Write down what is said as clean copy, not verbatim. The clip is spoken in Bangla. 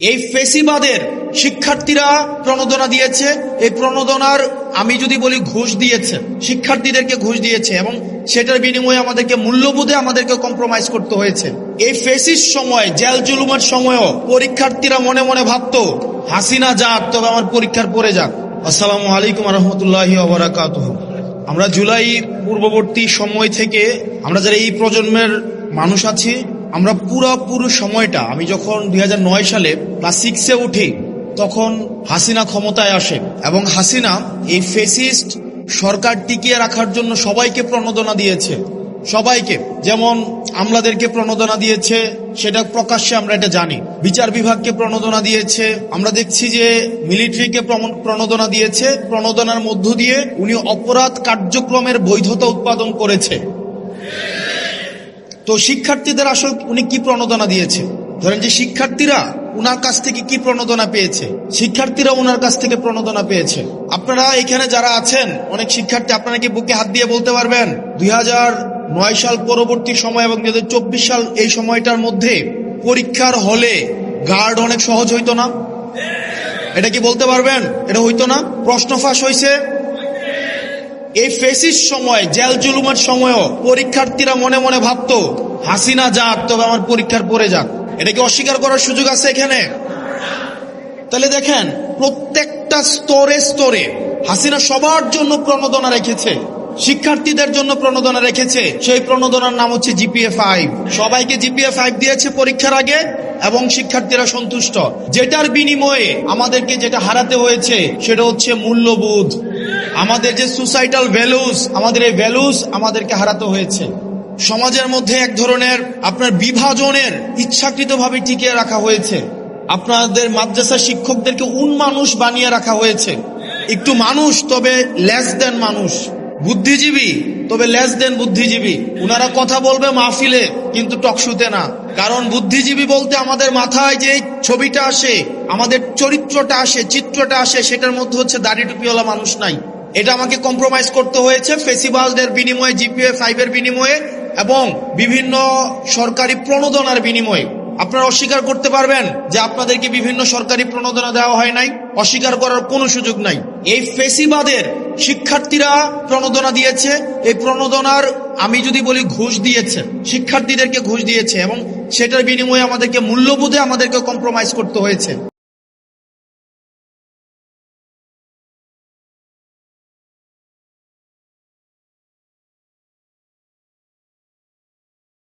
এই ফেসিবাদের শিক্ষার্থীরা প্রণোদনা দিয়েছে। এই প্রণোদনার আমি যদি বলি ঘুষ দিয়েছে, শিক্ষার্থীদেরকে ঘুষ দিয়েছে এবং সেটার বিনিময়ে আমাদেরকে মূল্যবোধে আমাদেরকে কম্প্রোমাইজ করতে হয়েছে। এই ফেসিস্ট সময়, জেল জুলুমের সময়ও পরীক্ষার্থীরা মনে মনে ভাবতো হাসিনা যাক, তবে আমার পরীক্ষার পরে যাক। আসসালামু আলাইকুম রহমতুল্লাহি ওয়া বারাকাতুহু। আমরা জুলাই পূর্ববর্তী সময় থেকে আমরা যারা এই প্রজন্মের মানুষ আছি, আমরা পুরো সময়টা, আমি যখন 2009 সালে ক্লাস 6-এ উঠি তখন হাসিনা ক্ষমতায় আসে এবং হাসিনা এই ফেসিস্ট সরকার টিকিয়ে রাখার জন্য সবাইকে প্রণোদনা দিয়েছে। সবাইকে, যেমন আমলাদেরকে প্রণোদনা দিয়েছে, সেটা প্রকাশ্যে আমরা এটা জানি। বিচার বিভাগকে প্রণোদনা দিয়েছে, আমরা দেখছি যে মিলিটারিকে প্রণোদনা দিয়েছে। প্রণোদনার মধ্য দিয়ে উনি অপরাধ কার্যক্রমের বৈধতা উৎপাদন করেছে। তো শিক্ষার্থীদের আসলে উনি কি প্রণোদনা দিয়েছে? ধরেন যে শিক্ষার্থীরা উনার কাছ থেকে কি প্রণোদনা পেয়েছে? শিক্ষার্থীরা উনার কাছ থেকে প্রণোদনা পেয়েছে। আপনারা এখানে যারা আছেন অনেক শিক্ষার্থী, আপনারা কি বুকে হাত দিয়ে বলতে পারবেন 2009 সাল পরবর্তী সময় এবং 2024 সাল এই সময়টার মধ্যে পরীক্ষার হলে গার্ড অনেক সহজ হইতো না? এটা কি বলতে পারবেন? এটা হইতো না? প্রশ্ন ফাঁস হয়েছে। এই ফেসিস্ট সময়, জেল জুলুমের সময়ও পরীক্ষার্থীরা মনে মনে ভাবতো হাসিনা যাক, তবে আমার পরীক্ষার পরে যাক। এটা কি অস্বীকার করার সুযোগ আছে এখানে? তাহলে দেখেন, প্রত্যেকটা স্তরে স্তরে হাসিনা সবার জন্য প্রণোদনা রেখেছে, শিক্ষার্থীদের জন্য প্রণোদনা রেখেছে। সেই প্রণোদনার নাম হচ্ছে GPA 5। সবাইকে GPA 5 দিয়েছে পরীক্ষার আগে এবং শিক্ষার্থীরা সন্তুষ্ট। যেটার বিনিময়ে আমাদেরকে যেটা হারাতে হয়েছে সেটা হচ্ছে মূল্যবোধ। আমাদের যে সোসাইটাল ভ্যালুস, আমাদের এই ভ্যালুস আমাদেরকে হারাতে হয়েছে। সমাজের মধ্যে এক ধরনের আপনার বিভাজনের ইচ্ছাকৃতভাবে টিকিয়ে রাখা হয়েছে। আপনাদের মাদ্রাসা শিক্ষকদেরকে মানুষ বানিয়ে রাখা হয়েছে। একটু মানুষ, তবে লেস দেন মানুষ। বুদ্ধিজীবী, তবে লেস দেন বুদ্ধিজীবী। উনারা কথা বলবে মাহফিলে, কিন্তু টকশুতে না। কারণ বুদ্ধিজীবী বলতে আমাদের মাথায় যে ছবিটা আসে, আমাদের চরিত্রটা আসে, চিত্রটা আসে, সেটার মধ্যে হচ্ছে দাড়ি টুপিওয়ালা মানুষ নাই। এটা আমাকে কম্প্রোমাইজ করতে হয়েছে ফেসিবালদের বিনিময়ে, GPA 5-এর বিনিময়ে এবং বিভিন্ন সরকারি প্রণোদনার বিনিময়ে। আপনারা অস্বীকার করতে পারবেন যে আপনাদেরকে বিভিন্ন সরকারি প্রণোদনা দেওয়া হয় নাই? অস্বীকার করার কোনো সুযোগ নাই। এই ফেসিবাদের শিক্ষার্থীরা প্রণোদনা দিয়েছে। এই প্রণোদনার আমি যদি বলি ঘুষ দিয়েছে, শিক্ষার্থীদেরকে ঘুষ দিয়েছে এবং সেটার বিনিময়ে আমাদেরকে মূল্যবোধে আমাদেরকে কম্প্রোমাইজ করতে হয়েছে।